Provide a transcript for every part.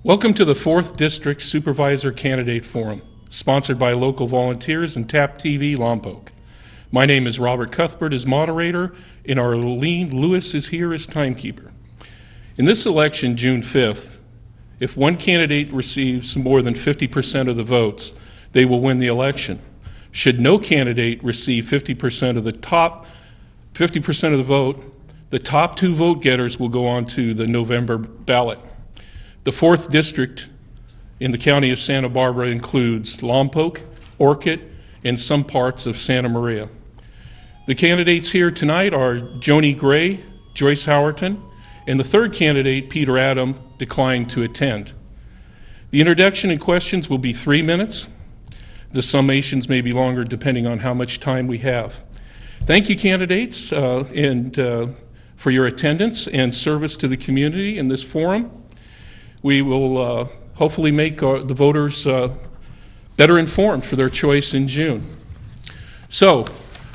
Welcome to the 4th District Supervisor Candidate Forum, sponsored by local volunteers and TAP TV Lompoc. My name is Robert Cuthbert as moderator, and Arlene Lewis is here as timekeeper. In this election, June 5th, if one candidate receives more than 50% of the votes, they will win the election. Should no candidate receive 50% of the vote, the top two vote getters will go on to the November ballot. The 4th District in the County of Santa Barbara includes Lompoc, Orchid, and some parts of Santa Maria. The candidates here tonight are Joni Gray, Joyce Howerton, and the third candidate, Peter Adam, declined to attend. The introduction and questions will be 3 minutes. The summations may be longer depending on how much time we have. Thank you, candidates, for your attendance and service to the community in this forum. We will hopefully make the voters better informed for their choice in June. So,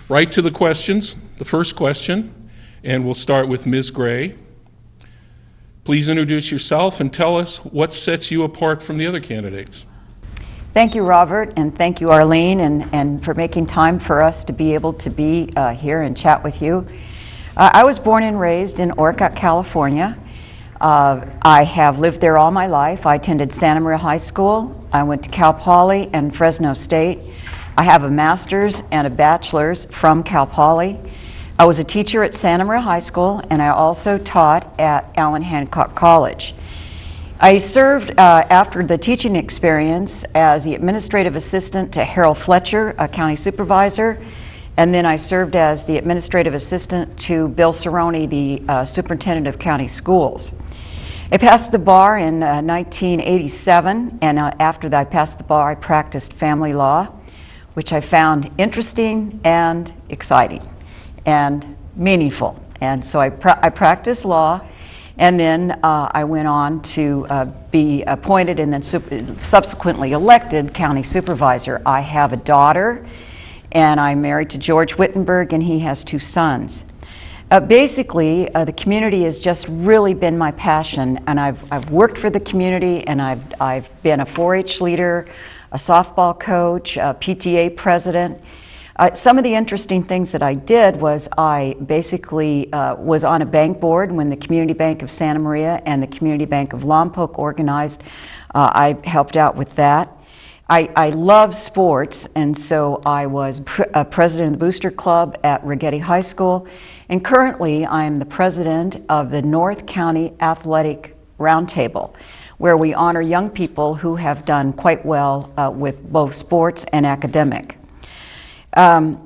right to the questions. The first question, and we'll start with Ms. Gray. Please introduce yourself and tell us what sets you apart from the other candidates. Thank you, Robert, and thank you, Arlene, and for making time for us to be able to be here and chat with you. I was born and raised in Orchid, California. I have lived there all my life. I attended Santa Maria High School. I went to Cal Poly and Fresno State. I have a master's and a bachelor's from Cal Poly. I was a teacher at Santa Maria High School, and I also taught at Allen Hancock College. I served after the teaching experience as the administrative assistant to Harold Fletcher, a county supervisor, and then I served as the administrative assistant to Bill Cerrone, the superintendent of county schools. I passed the bar in 1987, and after that I passed the bar, I practiced family law, which I found interesting and exciting and meaningful. And so I practiced law, and then I went on to be appointed and then subsequently elected county supervisor. I have a daughter, and I'm married to George Wittenberg, and he has 2 sons. Basically, the community has just really been my passion, and I've worked for the community, and I've been a 4-H leader, a softball coach, a PTA president. Some of the interesting things that I did was I basically was on a bank board when the Community Bank of Santa Maria and the Community Bank of Lompoc organized. I helped out with that. I love sports, and so I was president of the Booster Club at Rigetti High School, and currently I am the president of the North County Athletic Roundtable, where we honor young people who have done quite well with both sports and academic. I've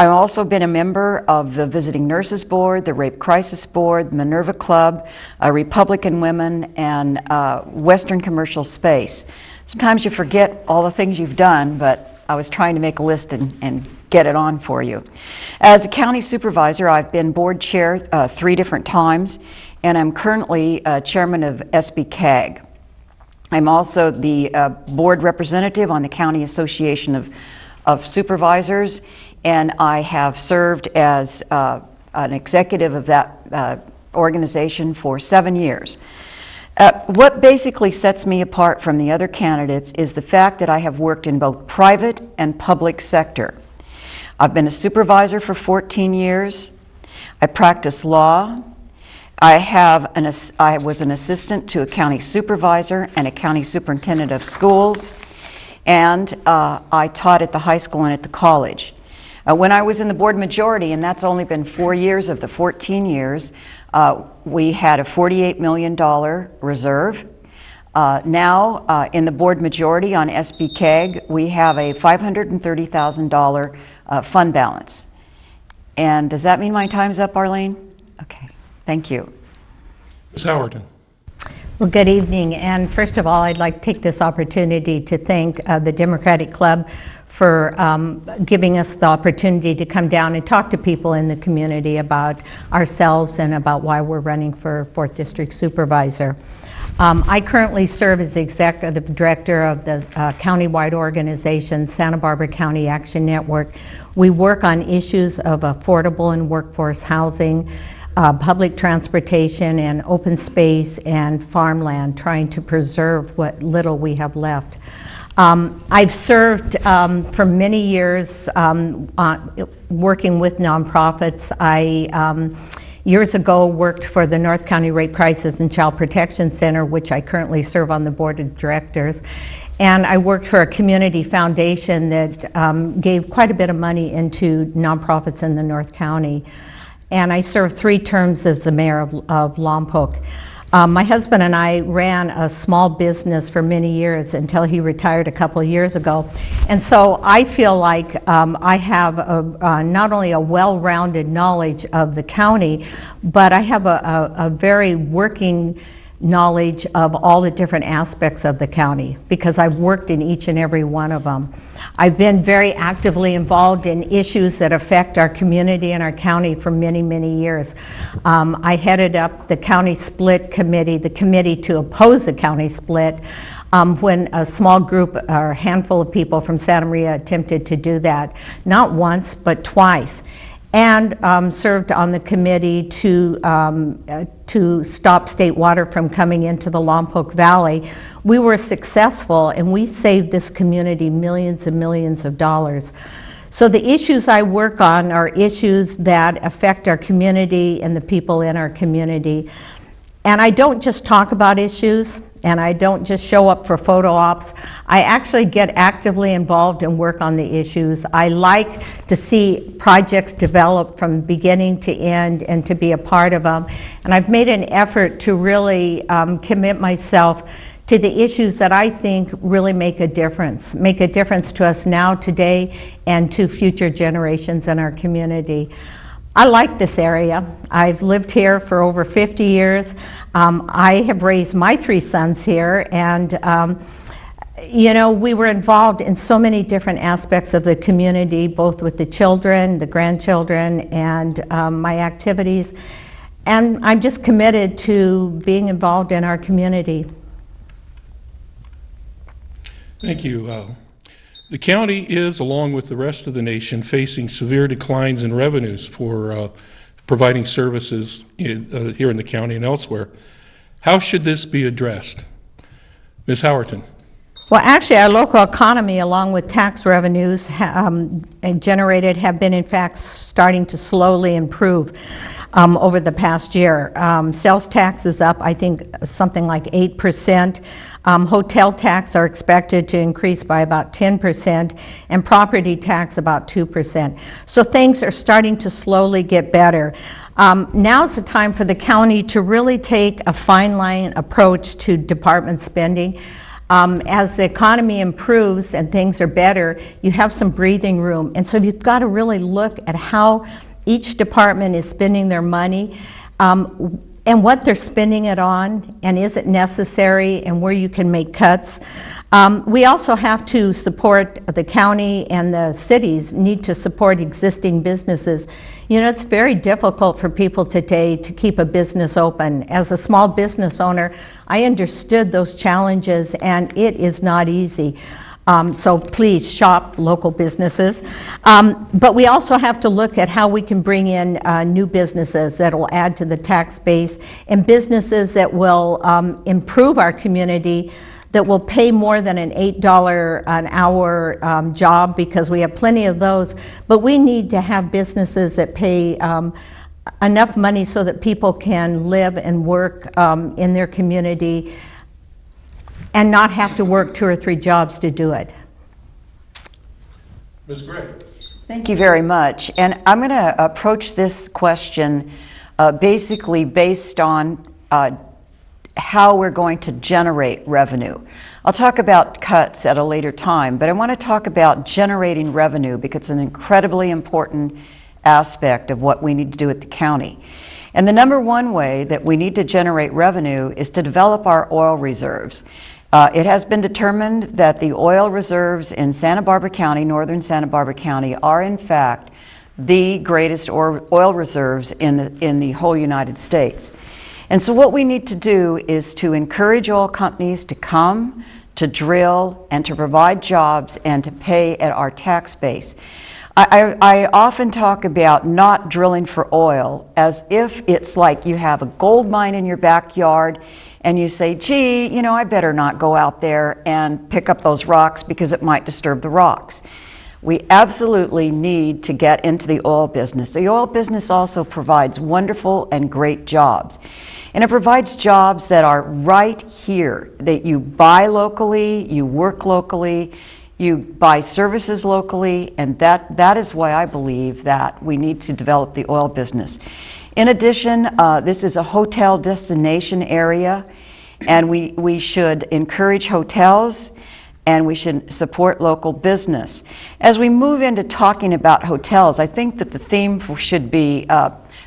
also been a member of the Visiting Nurses Board, the Rape Crisis Board, the Minerva Club, Republican Women, and Western Commercial Space. Sometimes you forget all the things you've done, but I was trying to make a list and get it on for you. As a county supervisor, I've been board chair 3 different times, and I'm currently chairman of SBCAG. I'm also the board representative on the County Association of Supervisors, and I have served as an executive of that organization for 7 years. What basically sets me apart from the other candidates is the fact that I have worked in both private and public sector. I've been a supervisor for 14 years. I practice law. I was an assistant to a county supervisor and a county superintendent of schools, and I taught at the high school and at the college. When I was in the board majority, and that's only been 4 years of the 14 years, we had a $48 million reserve. Now, in the board majority on SBCAG, we have a $530,000 fund balance. And does that mean my time's up, Arlene? Okay, thank you. Ms. Howerton. Well, good evening, and first of all, I'd like to take this opportunity to thank the Democratic Club for giving us the opportunity to come down and talk to people in the community about ourselves and about why we're running for 4th District Supervisor. I currently serve as the Executive Director of the countywide organization, Santa Barbara County Action Network. We work on issues of affordable and workforce housing, public transportation and open space and farmland, trying to preserve what little we have left. I've served for many years working with nonprofits. I years ago worked for the North County Rape Crisis and Child Protection Center, which I currently serve on the board of directors. And I worked for a community foundation that gave quite a bit of money into nonprofits in the North County. And I served 3 terms as the mayor of Lompoc. My husband and I ran a small business for many years until he retired a couple of years ago. And so I feel like I have not only a well-rounded knowledge of the county, but I have a very working knowledge of all the different aspects of the county, because I've worked in each and every one of them. I've been very actively involved in issues that affect our community and our county for many, many years. I headed up the county split committee, the committee to oppose the county split, when a small group or a handful of people from Santa Maria attempted to do that, not once, but twice. And served on the committee to stop state water from coming into the Lompoc Valley. We were successful, and we saved this community millions and millions of dollars. So the issues I work on are issues that affect our community and the people in our community. And I don't just talk about issues, and I don't just show up for photo ops. I actually get actively involved and work on the issues. I like to see projects develop from beginning to end and to be a part of them. And I've made an effort to really commit myself to the issues that I think really make a difference to us now, today, and to future generations in our community. I like this area. I've lived here for over 50 years. I have raised my 3 sons here, and you know, we were involved in so many different aspects of the community, both with the children, the grandchildren, and my activities. And I'm just committed to being involved in our community. Thank you. The county is, along with the rest of the nation, facing severe declines in revenues for providing services here in the county and elsewhere. How should this be addressed? Ms. Howerton. Well, actually, our local economy, along with tax revenues generated, have been, in fact, starting to slowly improve over the past year. Sales tax is up, I think, something like 8%. Hotel tax are expected to increase by about 10%, and property tax about 2%. So things are starting to slowly get better. Now's the time for the county to really take a fine line approach to department spending. As the economy improves and things are better, you have some breathing room. And so you've got to really look at how each department is spending their money, and what they're spending it on, and is it necessary, and where you can make cuts. We also have to support the county, and the cities need to support existing businesses. You know, it's very difficult for people today to keep a business open. As a small business owner, I understood those challenges, and it is not easy. So please shop local businesses. But we also have to look at how we can bring in new businesses that will add to the tax base, and businesses that will improve our community, that will pay more than an $8 an hour job, because we have plenty of those. But we need to have businesses that pay enough money so that people can live and work in their community and not have to work 2 or 3 jobs to do it. Ms. Gray. Thank you very much. And I'm going to approach this question basically based on how we're going to generate revenue. I'll talk about cuts at a later time, but I want to talk about generating revenue, because it's an incredibly important aspect of what we need to do at the county. And the number one way that we need to generate revenue is to develop our oil reserves. It has been determined that the oil reserves in Santa Barbara County, northern Santa Barbara County, are in fact the greatest oil reserves in the whole United States. And so what we need to do is to encourage oil companies to come, to drill, and to provide jobs, and to pay at our tax base. I often talk about not drilling for oil as if it's like you have a gold mine in your backyard and you say, gee, you know, I better not go out there and pick up those rocks because it might disturb the rocks. We absolutely need to get into the oil business. The oil business also provides wonderful and great jobs. And it provides jobs that are right here, that you buy locally, you work locally, you buy services locally, and that is why I believe that we need to develop the oil business. In addition, this is a hotel destination area, and we should encourage hotels, and we should support local business. As we move into talking about hotels, I think that the theme should be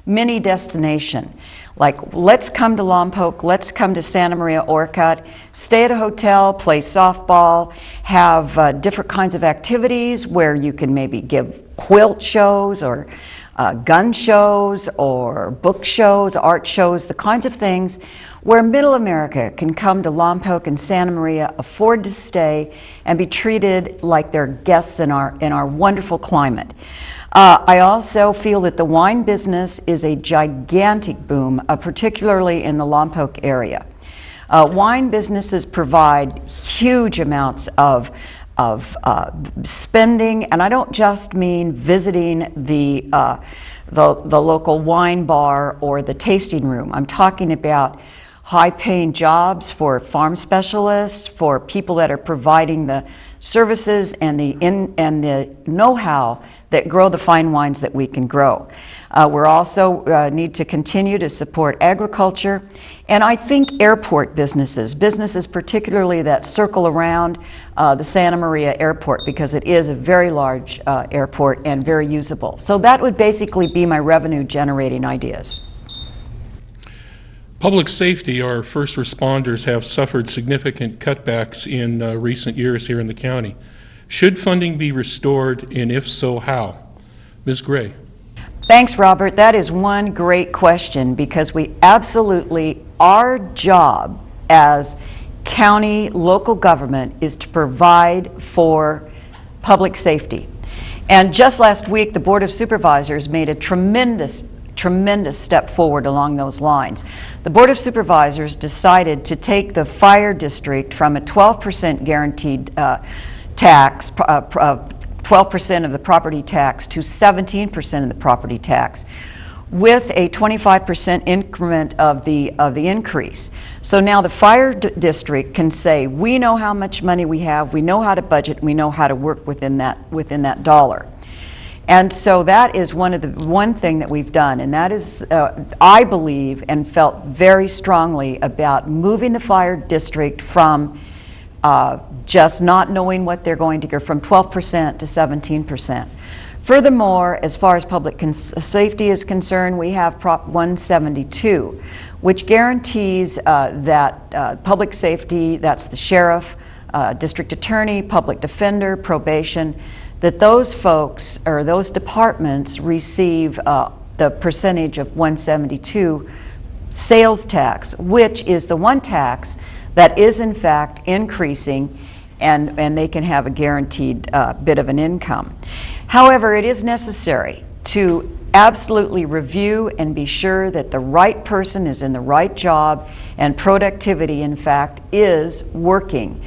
mini destination. Like, let's come to Lompoc, let's come to Santa Maria Orcutt, stay at a hotel, play softball, have different kinds of activities where you can maybe give quilt shows or gun shows or book shows, art shows, the kinds of things where Middle America can come to Lompoc and Santa Maria, afford to stay, and be treated like they're guests in our wonderful climate. I also feel that the wine business is a gigantic boom, particularly in the Lompoc area. Wine businesses provide huge amounts of spending, and I don't just mean visiting the local wine bar or the tasting room. I'm talking about high-paying jobs for farm specialists, for people that are providing the services and the know-how that grow the fine wines that we can grow. We're also need to continue to support agriculture, and I think airport businesses particularly that circle around the Santa Maria airport, because it is a very large airport and very usable. So that would basically be my revenue generating ideas. Public safety, our first responders have suffered significant cutbacks in recent years here in the county. Should funding be restored, and if so, how? Ms. Gray. Thanks, Robert. That is one great question, because we absolutely, our job as county local government is to provide for public safety. And just last week, the Board of Supervisors made a tremendous step forward along those lines. The Board of Supervisors decided to take the fire district from a 12% guaranteed tax, 12% of the property tax, to 17% of the property tax, with a 25% increment of the increase. So now the fire district can say, we know how much money we have, we know how to budget, we know how to work within that dollar. And so that is one thing that we've done, and that is, I believe and felt very strongly about moving the fire district from just not knowing what they're going to get, from 12% to 17%. Furthermore, as far as public safety is concerned, we have Prop 172, which guarantees that public safety, that's the sheriff, district attorney, public defender, probation, that those folks or those departments receive the percentage of 172 sales tax, which is the one tax that is in fact increasing, and they can have a guaranteed bit of an income. However, it is necessary to absolutely review and be sure that the right person is in the right job and productivity, in fact, is working.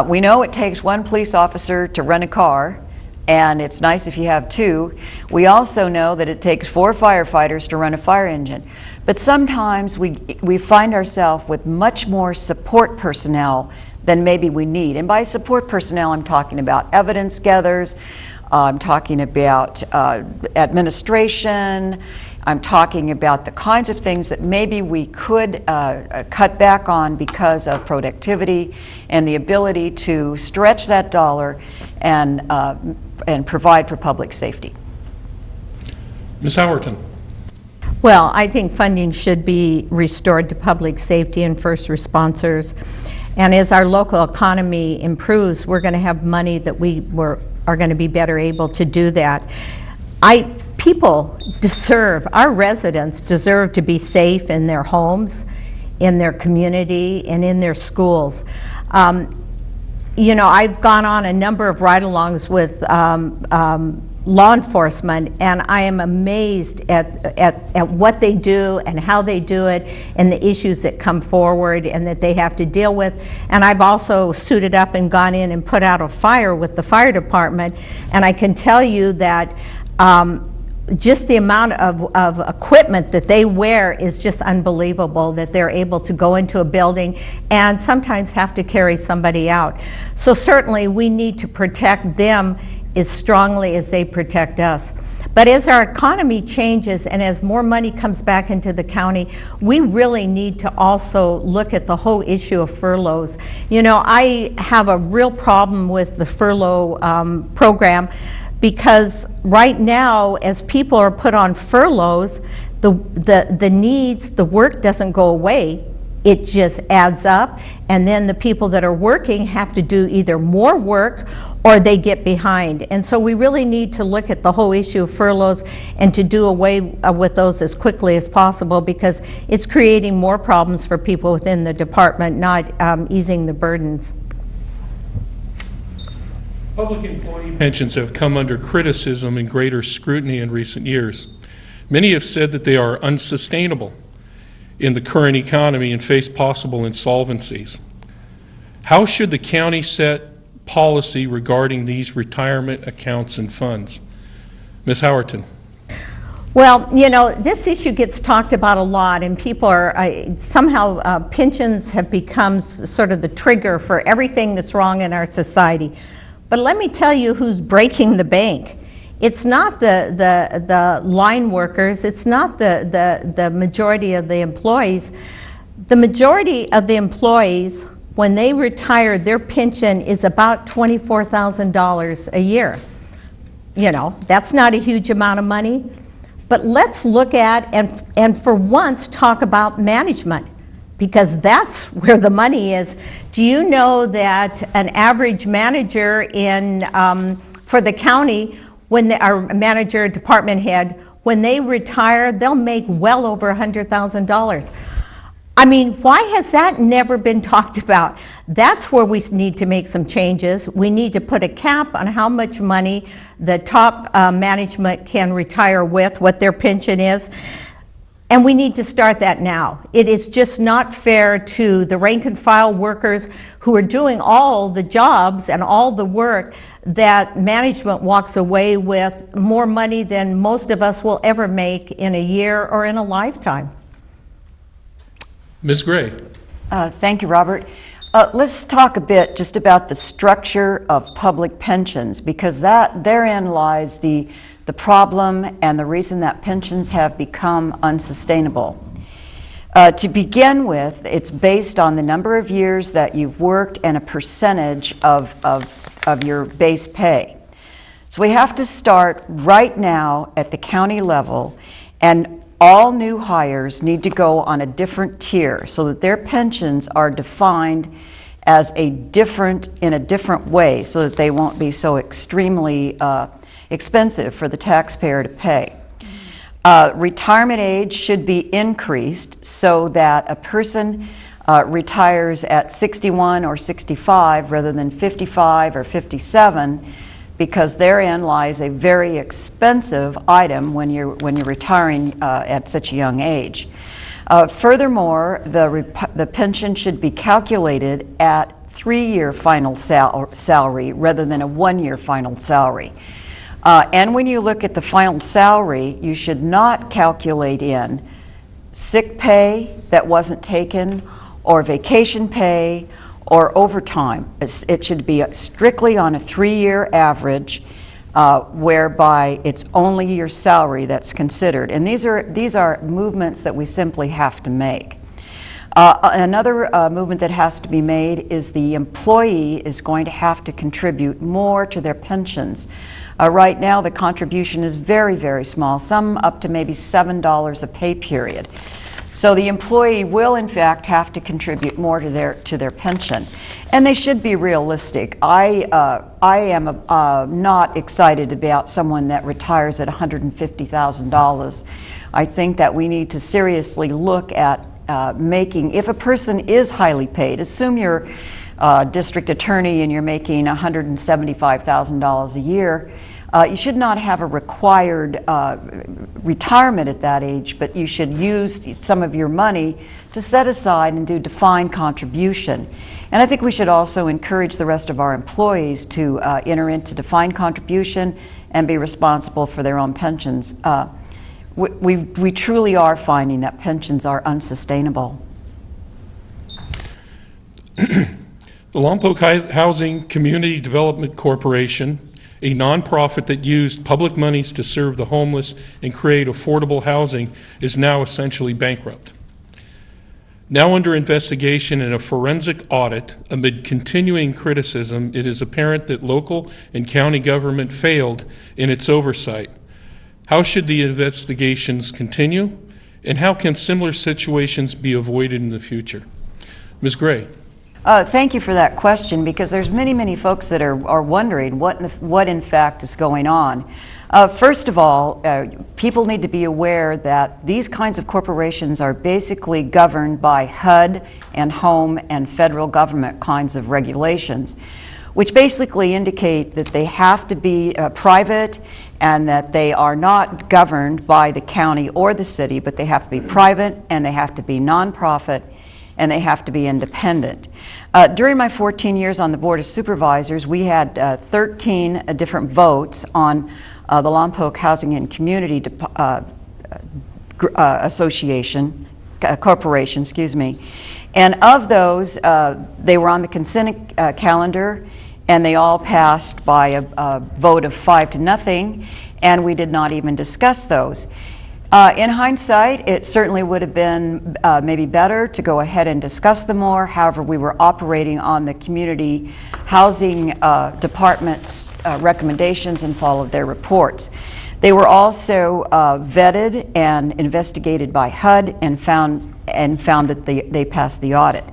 We know it takes one police officer to run a car, and it's nice if you have two. We also know that it takes 4 firefighters to run a fire engine. But sometimes we find ourselves with much more support personnel than maybe we need. And by support personnel, I'm talking about evidence gatherers, I'm talking about administration, I'm talking about the kinds of things that maybe we could cut back on because of productivity and the ability to stretch that dollar and provide for public safety. Ms. Howerton. Well, I think funding should be restored to public safety and first responders. And as our local economy improves, we're going to have money that are going to be better able to do that. People deserve, our residents deserve to be safe in their homes, in their community, and in their schools. You know, I've gone on a number of ride-alongs with law enforcement, and I am amazed at what they do and how they do it and the issues that come forward and that they have to deal with. And I've also suited up and gone in and put out a fire with the fire department, and I can tell you that just the amount of equipment that they wear is just unbelievable, that they're able to go into a building and sometimes have to carry somebody out. So certainly we need to protect them as strongly as they protect us. But as our economy changes and as more money comes back into the county, we really need to also look at the whole issue of furloughs. You know, I have a real problem with the furlough program, because right now, as people are put on furloughs, the needs, the work doesn't go away. It just adds up, and then the people that are working have to do either more work or they get behind. And so we really need to look at the whole issue of furloughs and to do away with those as quickly as possible, because it's creating more problems for people within the department, not easing the burdens. Public employee pensions have come under criticism and greater scrutiny in recent years. Many have said that they are unsustainable in the current economy and face possible insolvencies. How should the county set policy regarding these retirement accounts and funds? Ms. Howerton. Well, you know, this issue gets talked about a lot, and people are, somehow pensions have become sort of the trigger for everything that's wrong in our society. But let me tell you who's breaking the bank. It's not the line workers, it's not the majority of the employees. The majority of the employees, when they retire, their pension is about $24,000 a year. You know, that's not a huge amount of money. But let's look at and for once talk about management, because that's where the money is. Do you know that an average manager for the county, when our manager, department head, when they retire, they'll make well over $100,000. I mean, why has that never been talked about? That's where we need to make some changes. We need to put a cap on how much money the top management can retire with, what their pension is. And we need to start that now. It is just not fair to the rank and file workers who are doing all the jobs and all the work, that management walks away with more money than most of us will ever make in a year or in a lifetime. Ms. Gray. Thank you, Robert. Let's talk a bit just about the structure of public pensions, because therein lies the problem and the reason that pensions have become unsustainable. To begin with, it's based on the number of years that you've worked and a percentage of your base pay. So we have to start right now at the county level, and all new hires need to go on a different tier so that their pensions are defined as in a different way, so that they won't be so extremely expensive for the taxpayer to pay. Retirement age should be increased so that a person retires at 61 or 65 rather than 55 or 57, because therein lies a very expensive item when you're retiring at such a young age. Furthermore, the pension should be calculated at 3-year final salary rather than a 1-year final salary. And when you look at the final salary, you should not calculate in sick pay that wasn't taken, or vacation pay, or overtime. It should be strictly on a 3-year average, whereby it's only your salary that's considered. And these are movements that we simply have to make. Another movement that has to be made is the employee is going to have to contribute more to their pensions. Right now the contribution is very, very small, some up to maybe $7 a pay period. So the employee will in fact have to contribute more to their pension. And they should be realistic. I am not excited about someone that retires at $150,000. I think that we need to seriously look at making, if a person is highly paid, assume you're district attorney and you're making $175,000 a year, You should not have a required retirement at that age, but you should use some of your money to set aside and do defined contribution. And I think we should also encourage the rest of our employees to enter into defined contribution and be responsible for their own pensions. We truly are finding that pensions are unsustainable. The Lompoc Housing Community Development Corporation, a nonprofit that used public monies to serve the homeless and create affordable housing, is now essentially bankrupt. Now under investigation in a forensic audit, amid continuing criticism, it is apparent that local and county government failed in its oversight. How should the investigations continue, and how can similar situations be avoided in the future? Ms. Gray. Thank you for that question, because there's many folks that are wondering what in fact is going on. First of all, people need to be aware that these kinds of corporations are basically governed by HUD and home and federal government kinds of regulations, which basically indicate that they have to be private and that they are not governed by the county or the city, but they have to be private and they have to be nonprofit and they have to be independent. During my 14 years on the Board of Supervisors, we had 13 different votes on the Lompoc Housing and Community Association, Corporation, excuse me. And of those, they were on the consent calendar, and they all passed by a vote of 5-0, and we did not even discuss those. In hindsight, it certainly would have been maybe better to go ahead and discuss them more. However, we were operating on the community housing department's recommendations and followed their reports. They were also vetted and investigated by HUD and found that they passed the audit.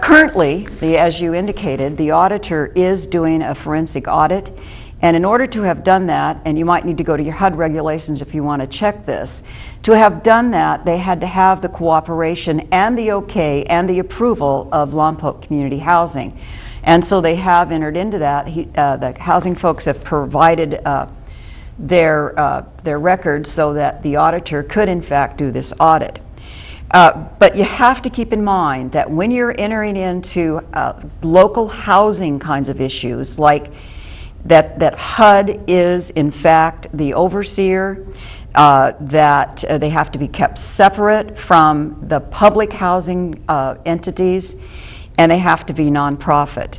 Currently, as you indicated, the auditor is doing a forensic audit. And in order to have done that, and you might need to go to your HUD regulations if you want to check this, to have done that, they had to have the cooperation and the okay and the approval of Lompoc Community Housing. And so they have entered into that. The housing folks have provided their records so that the auditor could in fact do this audit. But you have to keep in mind that when you're entering into local housing kinds of issues, like that HUD is in fact the overseer, that they have to be kept separate from the public housing entities, and they have to be nonprofit.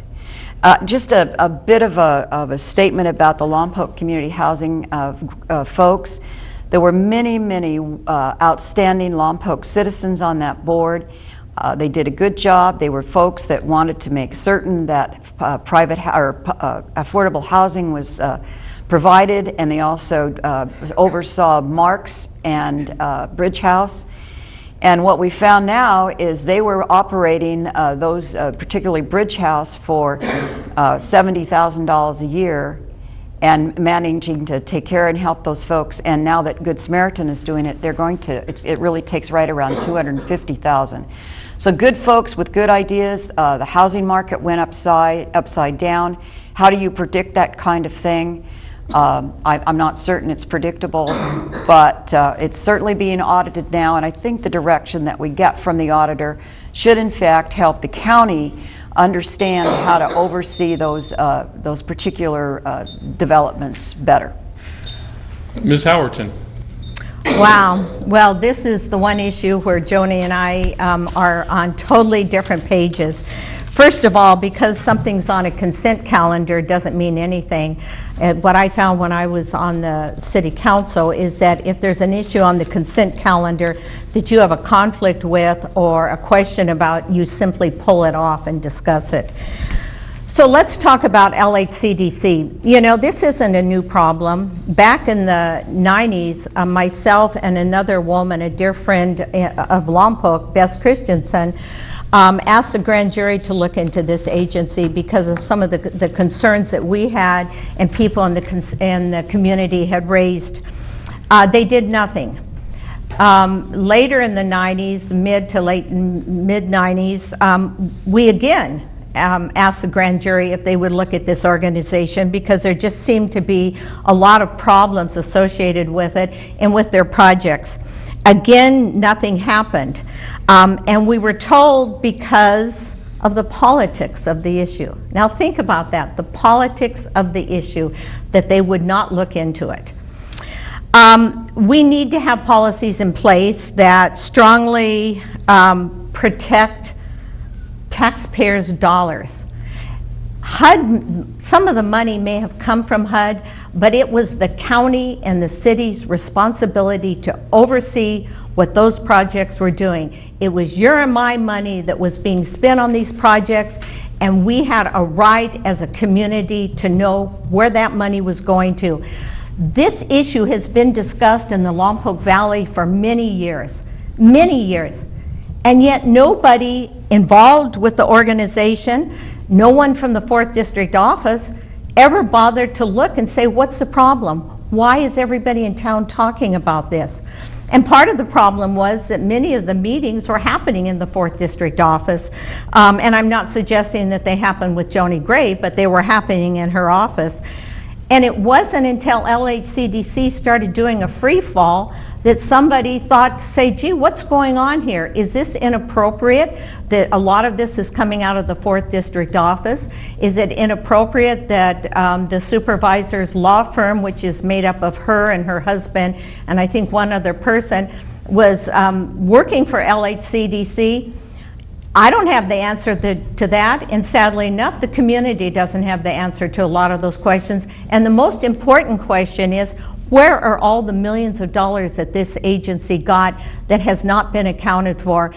Just a bit of a statement about the Lompoc Community Housing folks. There were many outstanding Lompoc citizens on that board. They did a good job. They were folks that wanted to make certain that affordable housing was provided, and they also oversaw Marks and Bridge House. And what we found now is they were operating those, particularly Bridge House, for $70,000 a year and managing to take care and help those folks. And now that Good Samaritan is doing it, they're going to, it really takes right around $250,000. So good folks with good ideas. The housing market went upside down. How do you predict that kind of thing? I'm not certain it's predictable, but it's certainly being audited now, and I think the direction that we get from the auditor should in fact help the county understand how to oversee those particular developments better. Ms. Howerton. Wow. Well, this is the one issue where Joni and I are on totally different pages. First of all, because something's on a consent calendar doesn't mean anything. And what I found when I was on the city council is that if there's an issue on the consent calendar that you have a conflict with or a question about, you simply pull it off and discuss it. So let's talk about LHCDC. You know, this isn't a new problem. Back in the 90s, myself and another woman, a dear friend of Lompoc, Bess Christensen, asked the grand jury to look into this agency because of some of the concerns that we had and people in the community had raised. They did nothing. Later in the 90s, mid 90s, we again asked the grand jury if they would look at this organization, because there just seemed to be a lot of problems associated with it and with their projects. Again, nothing happened. And we were told because of the politics of the issue. Now think about that, the politics of the issue, that they would not look into it. We need to have policies in place that strongly protect taxpayers' dollars. HUD, some of the money may have come from HUD, but it was the county and the city's responsibility to oversee what those projects were doing. It was your and my money that was being spent on these projects, and we had a right as a community to know where that money was going to. This issue has been discussed in the Lompoc Valley for many years, and yet nobody involved with the organization, no one from the 4th District office ever bothered to look and say, what's the problem? Why is everybody in town talking about this? And part of the problem was that many of the meetings were happening in the 4th District office, and I'm not suggesting that they happened with Joni Gray, but they were happening in her office. And it wasn't until LHCDC started doing a free fall that somebody thought to say, gee, what's going on here? Is this inappropriate that a lot of this is coming out of the 4th District office? Is it inappropriate that the supervisor's law firm, which is made up of her and her husband, and I think one other person, was working for LHCDC? I don't have the answer to that, and sadly enough, the community doesn't have the answer to a lot of those questions. And the most important question is, where are all the millions of dollars that this agency got that has not been accounted for?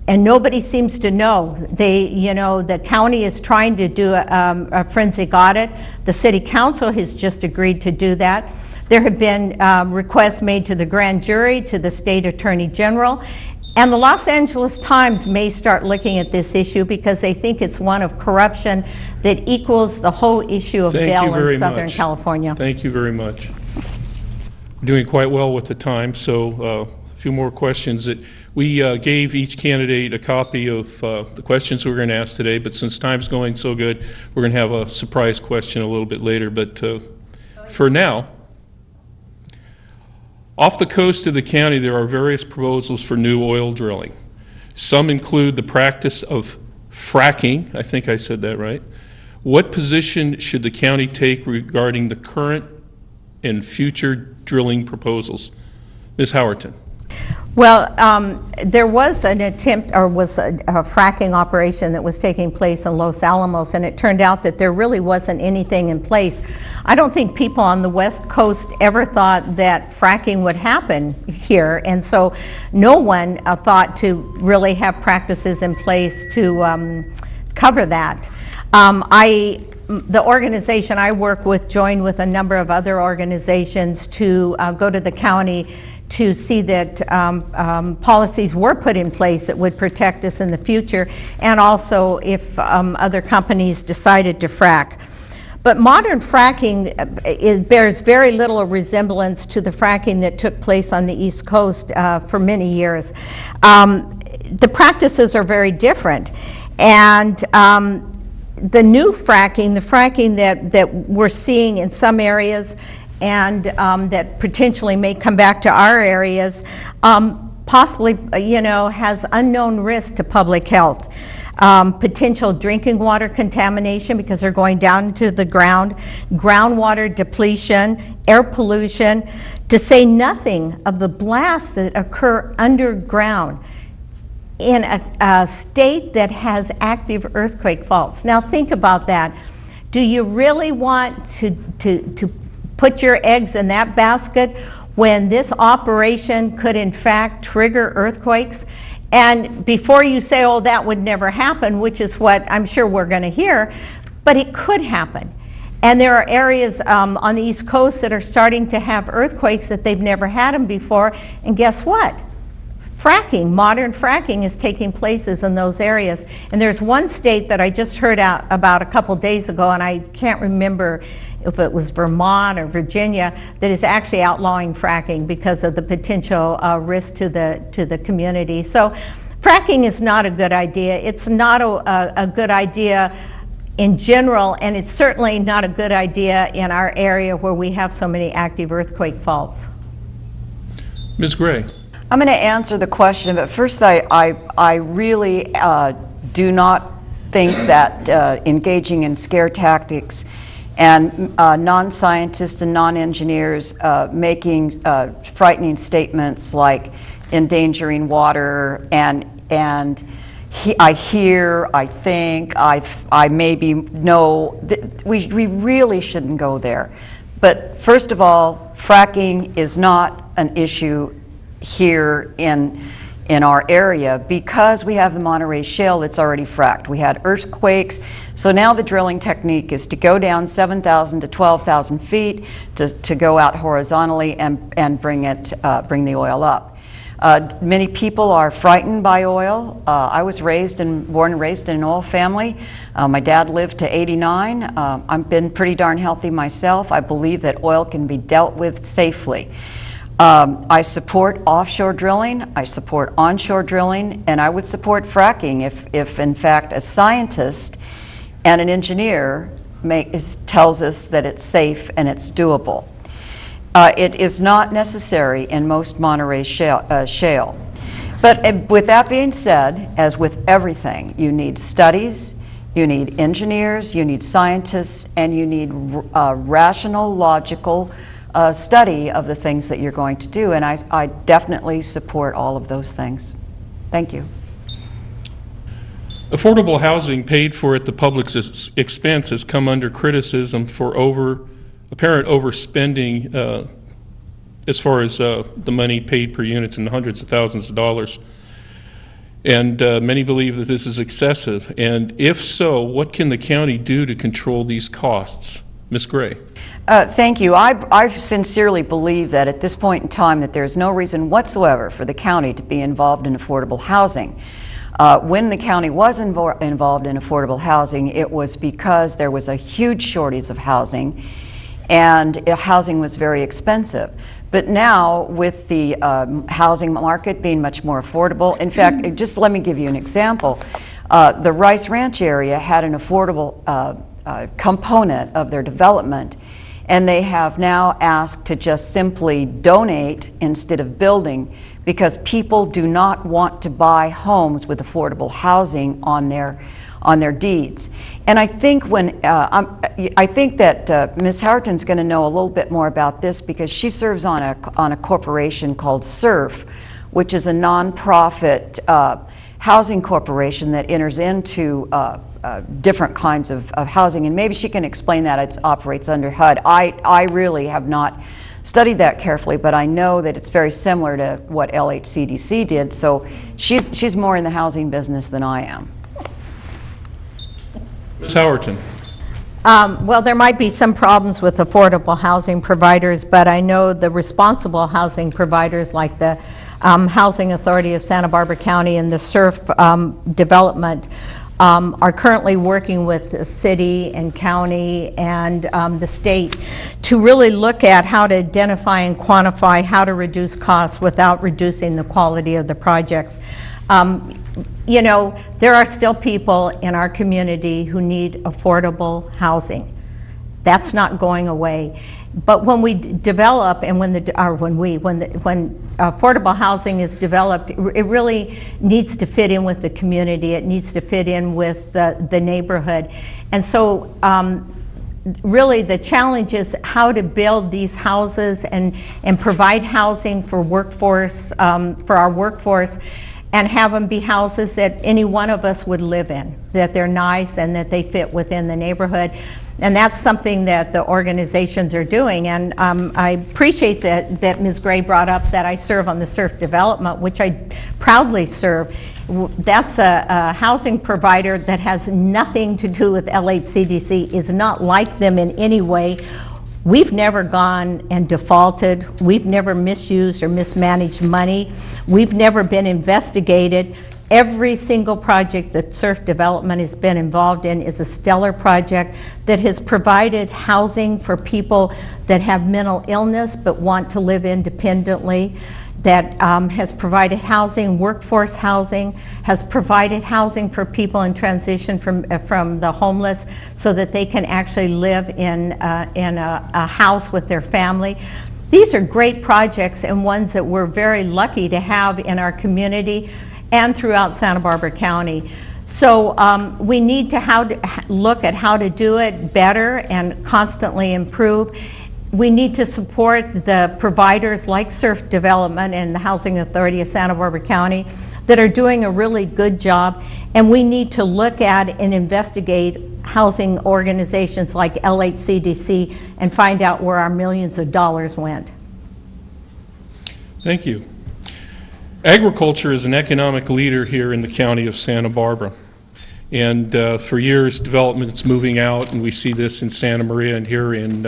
And nobody seems to know. The county is trying to do a forensic audit. The city council has just agreed to do that. There have been requests made to the grand jury, to the state attorney general, and the Los Angeles Times may start looking at this issue because they think it's one of corruption that equals the whole issue of bail in Southern California. Thank you very much. We're doing quite well with the time, so a few more questions. We gave each candidate a copy of the questions we're going to ask today, but since time's going so good, we're going to have a surprise question a little bit later. But for now, off the coast of the county, there are various proposals for new oil drilling. Some include the practice of fracking. I think I said that right. What position should the county take regarding the current and future drilling proposals? Ms. Howerton. Well, there was an attempt, or was a fracking operation that was taking place in Los Alamos, and it turned out that there really wasn't anything in place. I don't think people on the West Coast ever thought that fracking would happen here, and so no one thought to really have practices in place to cover that. The organization I work with joined with a number of other organizations to go to the county to see that policies were put in place that would protect us in the future, and also if other companies decided to frack. But modern fracking bears very little resemblance to the fracking that took place on the East Coast for many years. The practices are very different, and the new fracking, the fracking that we're seeing in some areas and that potentially may come back to our areas, possibly, has unknown risk to public health. Potential drinking water contamination because they're going down into the ground, groundwater depletion, air pollution, to say nothing of the blasts that occur underground in a state that has active earthquake faults. Now think about that. Do you really want to put your eggs in that basket when this operation could in fact trigger earthquakes? And before you say, oh, that would never happen, which is what I'm sure we're going to hear, but it could happen. And there are areas on the East Coast that are starting to have earthquakes that they've never had them before, and guess what? Fracking, modern fracking is taking places in those areas. And there's one state that I just heard about a couple days ago, and I can't remember if it was Vermont or Virginia, that is actually outlawing fracking because of the potential risk to the community. So Fracking is not a good idea. It's not a good idea in general, and it's certainly not a good idea in our area where we have so many active earthquake faults. Ms. Gray. I'm going to answer the question, but first I really do not think that engaging in scare tactics and non-scientists and non-engineers making frightening statements like endangering water and I hear, I think, I maybe know, we really shouldn't go there. But first of all, fracking is not an issue here in our area because we have the Monterey Shale that's already fracked. We had earthquakes, so now the drilling technique is to go down 7,000 to 12,000 feet to go out horizontally and bring the oil up. Many people are frightened by oil. I was born and raised in an oil family. My dad lived to 89. I've been pretty darn healthy myself. I believe that oil can be dealt with safely. I support offshore drilling, I support onshore drilling, and I would support fracking if in fact a scientist and an engineer tells us that it's safe and it's doable. It is not necessary in most Monterey shale. But with that being said, as with everything, you need studies, you need engineers, you need scientists, and you need rational, logical study of the things that you're going to do. And I definitely support all of those things. Thank you. Affordable housing paid for at the public's expense has come under criticism for apparent overspending as far as the money paid per units in the hundreds of thousands of dollars. And many believe that this is excessive. And if so, what can the county do to control these costs? Ms. Gray. Thank you. I sincerely believe that at this point in time that there's no reason whatsoever for the county to be involved in affordable housing. When the county was involved in affordable housing, it was because there was a huge shortage of housing and housing was very expensive. But now with the housing market being much more affordable, in fact, just let me give you an example. The Rice Ranch area had an affordable component of their development, and they have now asked to just simply donate instead of building because people do not want to buy homes with affordable housing on their deeds. And I think I think that Ms. Howerton's going to know a little bit more about this because she serves on a corporation called SURF, which is a nonprofit housing corporation that enters into different kinds of housing, and maybe she can explain that. It operates under HUD. I really have not studied that carefully, but I know that it's very similar to what LHCDC did, so she's more in the housing business than I am. Ms. Howerton. Well, there might be some problems with affordable housing providers, but I know the responsible housing providers like the Housing Authority of Santa Barbara County and the SURF development are currently working with the city and county and the state to really look at how to identify and quantify how to reduce costs without reducing the quality of the projects. You know, there are still people in our community who need affordable housing. That's not going away. But when we develop and when affordable housing is developed, it really needs to fit in with the community. It needs to fit in with the neighborhood. And so really the challenge is how to build these houses and provide housing for workforce, for our workforce, and have them be houses that any one of us would live in, that they're nice and that they fit within the neighborhood. And that's something that the organizations are doing. And I appreciate that Ms. Gray brought up that I serve on the SURF development, which I proudly serve. That's a housing provider that has nothing to do with LHCDC, is not like them in any way. We've never gone and defaulted. We've never misused or mismanaged money. We've never been investigated. Every single project that Surf Development has been involved in is a stellar project that has provided housing for people that have mental illness but want to live independently, that has provided housing, workforce housing, has provided housing for people in transition from the homeless so that they can actually live in a house with their family. These are great projects and ones that we're very lucky to have in our community and throughout Santa Barbara County. So we need to look at how to do it better and constantly improve. We need to support the providers like Surf Development and the Housing Authority of Santa Barbara County that are doing a really good job, and we need to look at and investigate housing organizations like LHCDC and find out where our millions of dollars went. Thank you. Agriculture is an economic leader here in the county of Santa Barbara. And for years, development is moving out, and we see this in Santa Maria and here in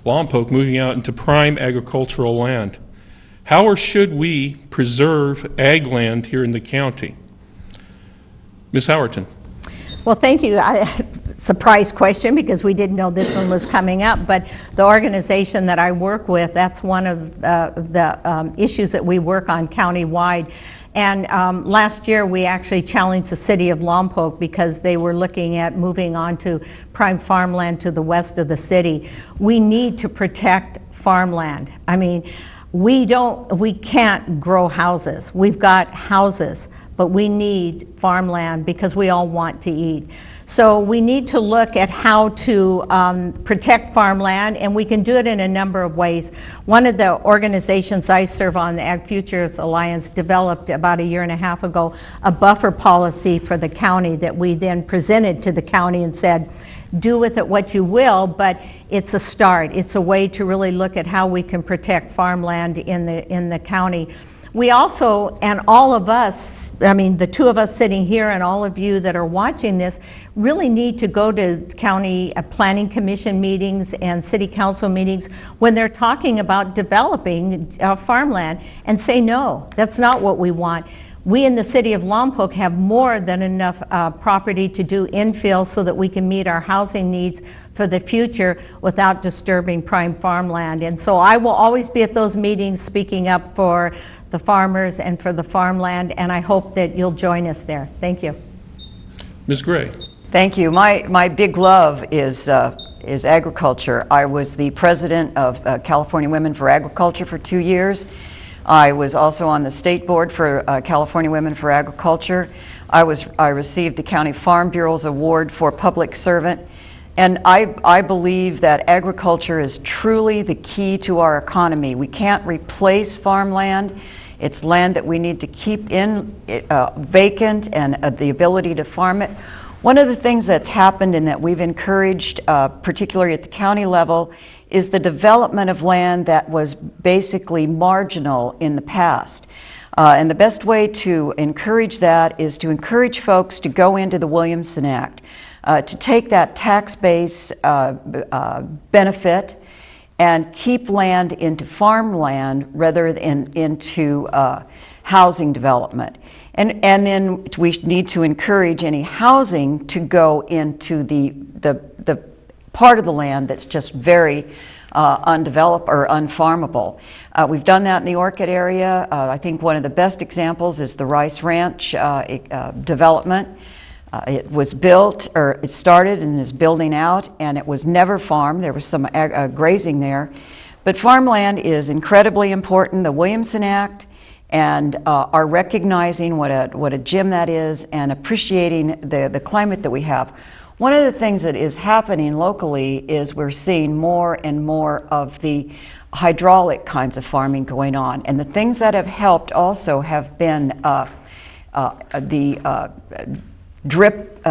Lompoc, moving out into prime agricultural land. How or should we preserve ag land here in the county? Ms. Howerton. Well, thank you. Surprise question, because we didn't know this one was coming up, but the organization that I work with, that's one of the issues that we work on countywide. And last year we actually challenged the city of Lompoc because they were looking at moving on to prime farmland to the west of the city. We need to protect farmland. I mean, we can't grow houses. We've got houses, but we need farmland because we all want to eat. So we need to look at how to protect farmland, and we can do it in a number of ways. One of the organizations I serve on, the Ag Futures Alliance, developed about a year and a half ago a buffer policy for the county that we then presented to the county and said, do with it what you will, but it's a start. It's a way to really look at how we can protect farmland in the county. We also, and all of us, I mean the two of us sitting here and all of you that are watching this, really need to go to county planning commission meetings and city council meetings when they're talking about developing farmland and say, no, that's not what we want. We in the city of Lompoc have more than enough property to do infill so that we can meet our housing needs for the future without disturbing prime farmland. And so I will always be at those meetings speaking up for the farmers and for the farmland, and I hope that you'll join us there. Thank you. Ms. Gray. Thank you. My big love is agriculture. I was the president of California Women for Agriculture for 2 years. I was also on the state board for California Women for Agriculture. I received the County Farm Bureau's award for public servant. And I believe that agriculture is truly the key to our economy. We can't replace farmland. It's land that we need to keep vacant and the ability to farm it. One of the things that's happened and that we've encouraged, particularly at the county level, is the development of land that was basically marginal in the past. And the best way to encourage that is to encourage folks to go into the Williamson Act, to take that tax base benefit and keep land into farmland rather than into housing development. And then we need to encourage any housing to go into the part of the land that's just very undeveloped or unfarmable. We've done that in the Orchid area. I think one of the best examples is the Rice Ranch development. It was built, or it started and is building out, and it was never farmed. There was some grazing there. But farmland is incredibly important. The Williamson Act and are recognizing what a gem that is and appreciating the climate that we have. One of the things that is happening locally is we're seeing more and more of the hydraulic kinds of farming going on. And the things that have helped also have been the drip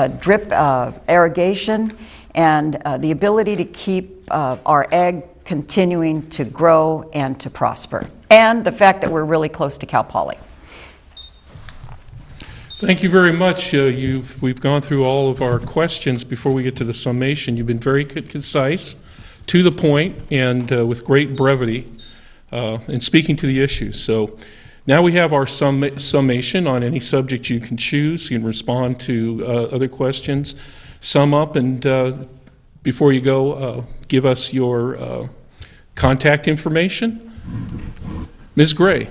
irrigation and the ability to keep our ag continuing to grow and to prosper. And the fact that we're really close to Cal Poly. Thank you very much. We've gone through all of our questions before we get to the summation. You've been very concise, to the point, and with great brevity in speaking to the issues. So Now we have our summation on any subject you can choose. You can respond to other questions, sum up, and before you go, give us your contact information. Ms. Gray.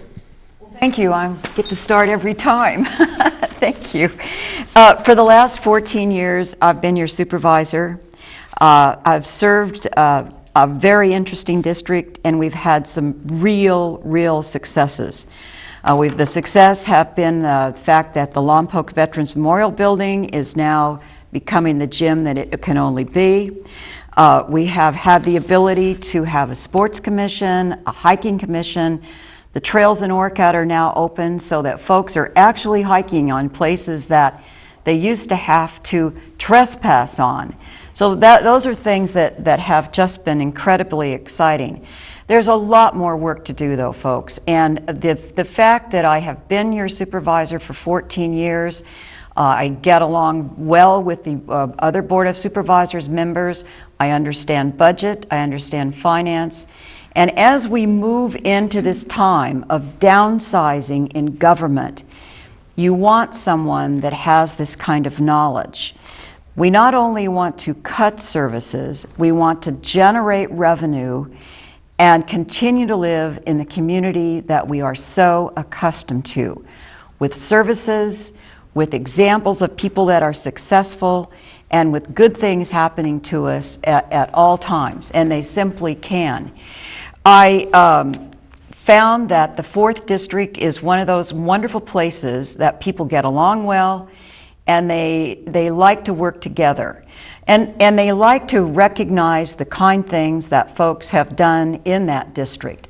Thank you. I get to start every time. Thank you. For the last 14 years, I've been your supervisor. I've served a very interesting district, and we've had some real successes. The success have been the fact that the Lompoc Veterans Memorial Building is now becoming the gym that it can only be. We have had the ability to have a sports commission, a hiking commission. The trails in Orcutt are now open so that folks are actually hiking on places that they used to have to trespass on. So those are things that have just been incredibly exciting. There's a lot more work to do though, folks, and the fact that I have been your supervisor for 14 years, I get along well with the other Board of Supervisors members. I understand budget, I understand finance, and as we move into this time of downsizing in government, you want someone that has this kind of knowledge. We not only want to cut services, we want to generate revenue and continue to live in the community that we are so accustomed to, with services, with examples of people that are successful, and with good things happening to us at all times, and they simply can. I found that the 4th District is one of those wonderful places that people get along well, and they like to work together. And they like to recognize the kind things that folks have done in that district.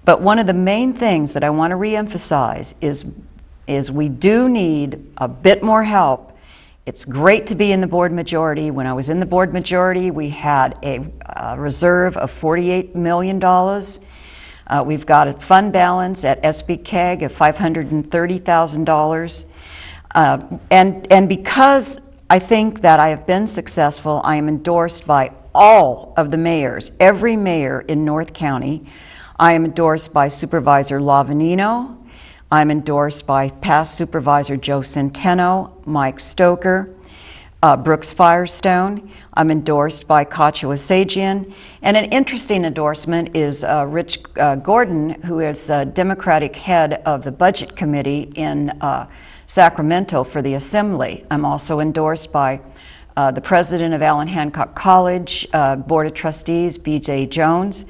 But one of the main things that I want to reemphasize is we do need a bit more help. It's great to be in the board majority. When I was in the board majority, we had a reserve of $48 million. We've got a fund balance at SBCAG of $530,000. And because I think that I have been successful, I am endorsed by all of the mayors, every mayor in North County. I am endorsed by Supervisor Lavanino. I'm endorsed by past Supervisor Joe Centeno, Mike Stoker, Brooks Firestone. I'm endorsed by Katja Asajian. And an interesting endorsement is Rich Gordon, who is Democratic head of the Budget Committee in Sacramento for the Assembly. I'm also endorsed by the president of Allen Hancock College Board of Trustees, B.J. Jones.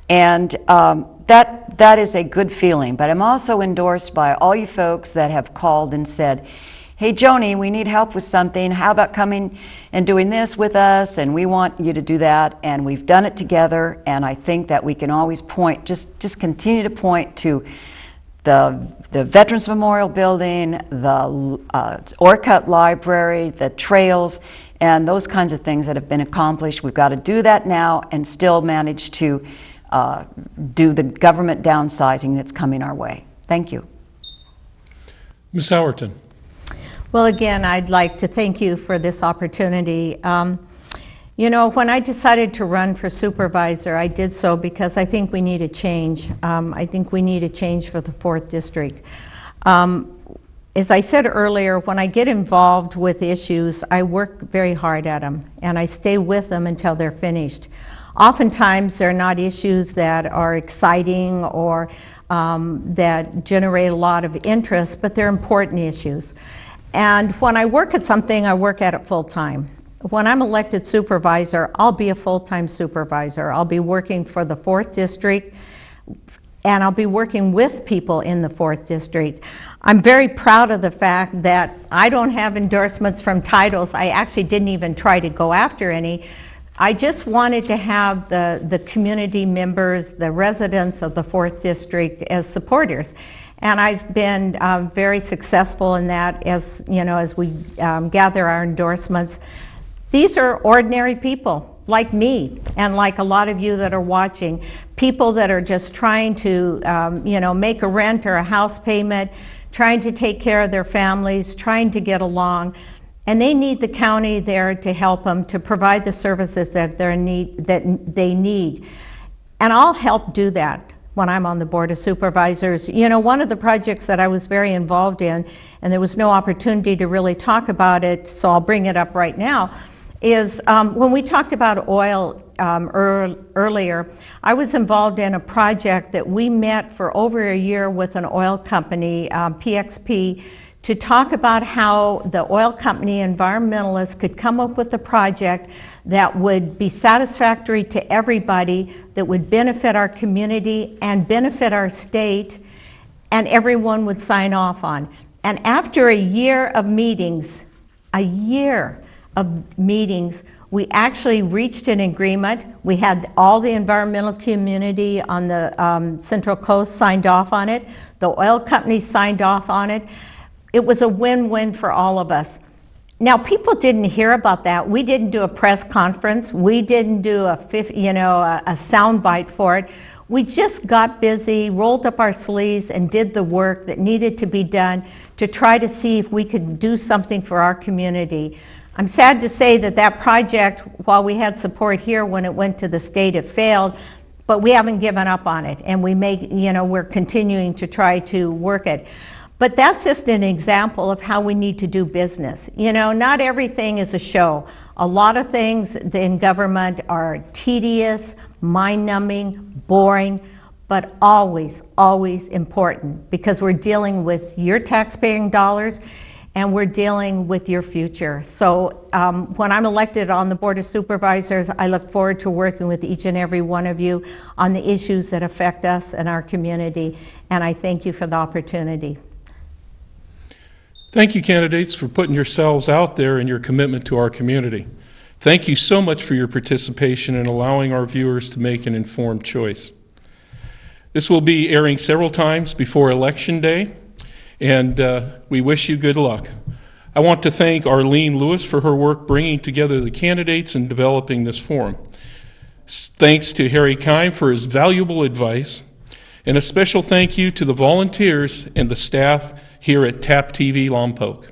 And that is a good feeling. But I'm also endorsed by all you folks that have called and said, hey, Joni, we need help with something. How about coming and doing this with us? And we want you to do that. And we've done it together. And I think that we can always point, just continue to point to the Veterans Memorial Building, the Orcutt Library, the trails, and those kinds of things that have been accomplished. We've got to do that now and still manage to do the government downsizing that's coming our way. Thank you. Ms. Howerton. Well, again, I'd like to thank you for this opportunity. You know, when I decided to run for supervisor, I did so because I think we need a change. I think we need a change for the 4th District. As I said earlier, when I get involved with issues, I work very hard at them, and I stay with them until they're finished. Oftentimes, they're not issues that are exciting or that generate a lot of interest, but they're important issues. And when I work at something, I work at it full time. When I'm elected supervisor, I'll be a full-time supervisor. I'll be working for the 4th District, and I'll be working with people in the 4th District. I'm very proud of the fact that I don't have endorsements from titles. I actually didn't even try to go after any. I just wanted to have the community members, the residents of the 4th District as supporters. And I've been very successful in that as, you know, as we gather our endorsements. These are ordinary people like me and like a lot of you that are watching, people that are just trying to you know, make a rent or a house payment, trying to take care of their families, trying to get along, and they need the county there to help them, to provide the services that they need. And I'll help do that. when I'm on the Board of Supervisors. You know, one of the projects that I was very involved in, and there was no opportunity to really talk about it, so I'll bring it up right now, is when we talked about oil earlier, I was involved in a project that we met for over a year with an oil company, PXP, to talk about how the oil company environmentalists could come up with a project that would be satisfactory to everybody, that would benefit our community and benefit our state, and everyone would sign off on. And after a year of meetings, we actually reached an agreement. We had all the environmental community on the Central Coast signed off on it. The oil companies signed off on it. It was a win-win for all of us. Now, people didn't hear about that. We didn't do a press conference. We didn't do a soundbite for it. We just got busy, rolled up our sleeves, and did the work that needed to be done to try to see if we could do something for our community. I'm sad to say that that project, while we had support here when it went to the state, it failed, but we haven't given up on it, and we're continuing to try to work it. But that's just an example of how we need to do business. You know, not everything is a show. A lot of things in government are tedious, mind-numbing, boring, but always, always important, because we're dealing with your taxpaying dollars and we're dealing with your future. So when I'm elected on the Board of Supervisors, I look forward to working with each and every one of you on the issues that affect us and our community, and I thank you for the opportunity. Thank you, candidates, for putting yourselves out there and your commitment to our community. Thank you so much for your participation in allowing our viewers to make an informed choice. This will be airing several times before Election Day, and we wish you good luck. I want to thank Arlene Lewis for her work bringing together the candidates and developing this forum. Thanks to Harry Kime for his valuable advice, and a special thank you to the volunteers and the staff here at TAP TV Lompoc.